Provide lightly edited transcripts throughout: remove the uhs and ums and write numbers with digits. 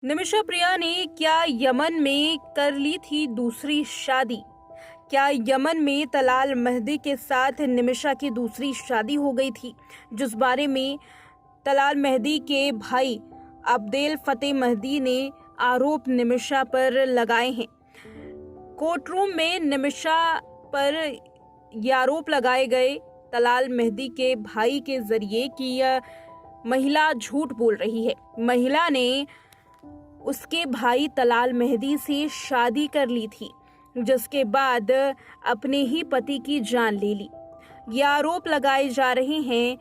निमिषा प्रिया ने क्या यमन में कर ली थी दूसरी शादी? क्या यमन में तलाल मेहदी के साथ निमिषा की दूसरी शादी हो गई थी? जिस बारे में तलाल मेहदी के भाई अब्देल फतेह मेहदी ने आरोप निमिषा पर लगाए हैं। कोर्ट रूम में निमिषा पर ये आरोप लगाए गए तलाल मेहदी के भाई के जरिए कि यह महिला झूठ बोल रही है। महिला ने उसके भाई तलाल मेहदी से शादी कर ली थी, जिसके बाद अपने ही पति की जान ले ली। ये आरोप लगाए जा रहे हैं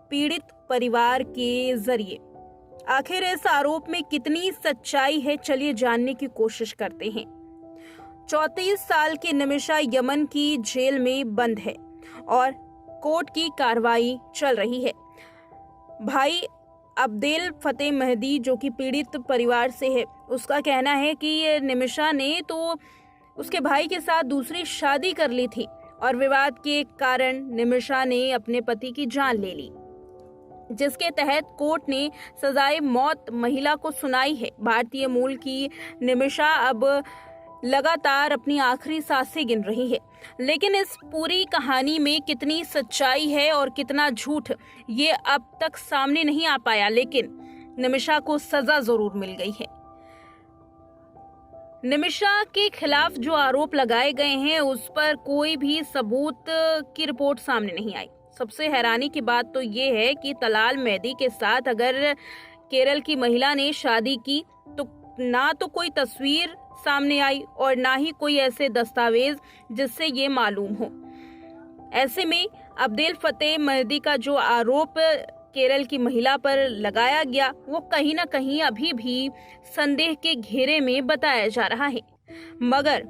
पीड़ित परिवार के जरिए। आखिर इस आरोप में कितनी सच्चाई है, चलिए जानने की कोशिश करते हैं। 34 साल की निमिषा यमन की जेल में बंद है और कोर्ट की कार्रवाई चल रही है। भाई अब्देल फतेह मेहदी, जो कि पीड़ित परिवार से है, उसका कहना है कि निमिषा ने तो उसके भाई के साथ दूसरी शादी कर ली थी और विवाद के कारण निमिषा ने अपने पति की जान ले ली, जिसके तहत कोर्ट ने सजाए मौत महिला को सुनाई है। भारतीय मूल की निमिषा अब लगातार अपनी आखिरी सांसें गिन रही है, लेकिन इस पूरी कहानी में कितनी सच्चाई है और कितना झूठ, ये अब तक सामने नहीं आ पाया, लेकिन निमिषा को सजा जरूर मिल गई है। निमिषा के खिलाफ जो आरोप लगाए गए हैं उस पर कोई भी सबूत की रिपोर्ट सामने नहीं आई। सबसे हैरानी की बात तो ये है कि तलाल मेहदी के साथ अगर केरल की महिला ने शादी की तो ना तो कोई तस्वीर सामने आई और ना ही कोई ऐसे दस्तावेज जिससे ये मालूम हो। ऐसे में अब्देल फतेह मेहदी का जो आरोप केरल की महिला पर लगाया गया वो कहीं ना कहीं अभी भी संदेह के घेरे में बताया जा रहा है, मगर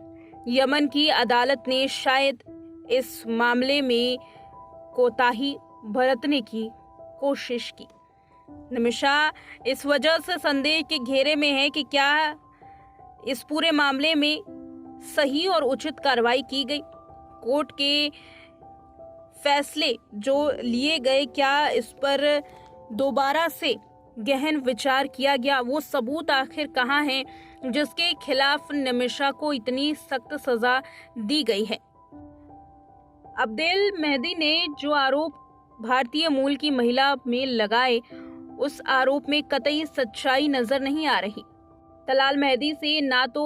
यमन की अदालत ने शायद इस मामले में कोताही बरतने की कोशिश की। निमिषा इस वजह से संदेह के घेरे में है कि क्या इस पूरे मामले में सही और उचित कार्रवाई की गई। कोर्ट के फैसले जो लिए गए, क्या इस पर दोबारा से गहन विचार किया गया? वो सबूत आखिर कहाँ हैं जिसके खिलाफ निमिषा को इतनी सख्त सजा दी गई है? अब्देल मेहदी ने जो आरोप भारतीय मूल की महिला में लगाए, उस आरोप में कतई सच्चाई नजर नहीं आ रही। तलाल मेहदी से ना तो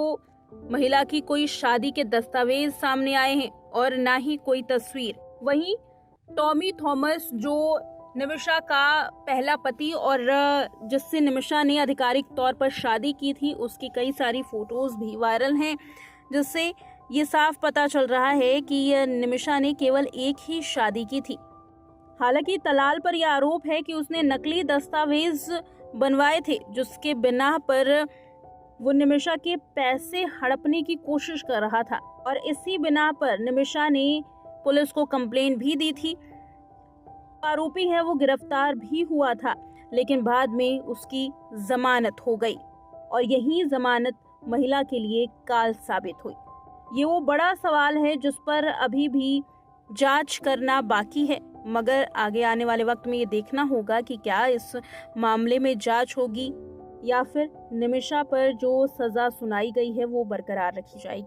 महिला की कोई शादी के दस्तावेज सामने आए हैं और ना ही कोई तस्वीर। वहीं टॉमी थॉमस, जो निमिषा का पहला पति और जिससे निमिषा ने आधिकारिक तौर पर शादी की थी, उसकी कई सारी फोटोज भी वायरल हैं, जिससे ये साफ पता चल रहा है कि निमिषा ने केवल एक ही शादी की थी। हालांकि तलाल पर यह आरोप है कि उसने नकली दस्तावेज बनवाए थे, जिसके बिना पर वो निमिषा के पैसे हड़पने की कोशिश कर रहा था और इसी बिना पर निमिषा ने पुलिस को कंप्लेंट भी दी थी। आरोपी है वो गिरफ्तार भी हुआ था, लेकिन बाद में उसकी जमानत हो गई और यही जमानत महिला के लिए काल साबित हुई। ये वो बड़ा सवाल है जिस पर अभी भी जांच करना बाकी है, मगर आगे आने वाले वक्त में ये देखना होगा कि क्या इस मामले में जांच होगी या फिर निमिषा पर जो सजा सुनाई गई है वो बरकरार रखी जाएगी।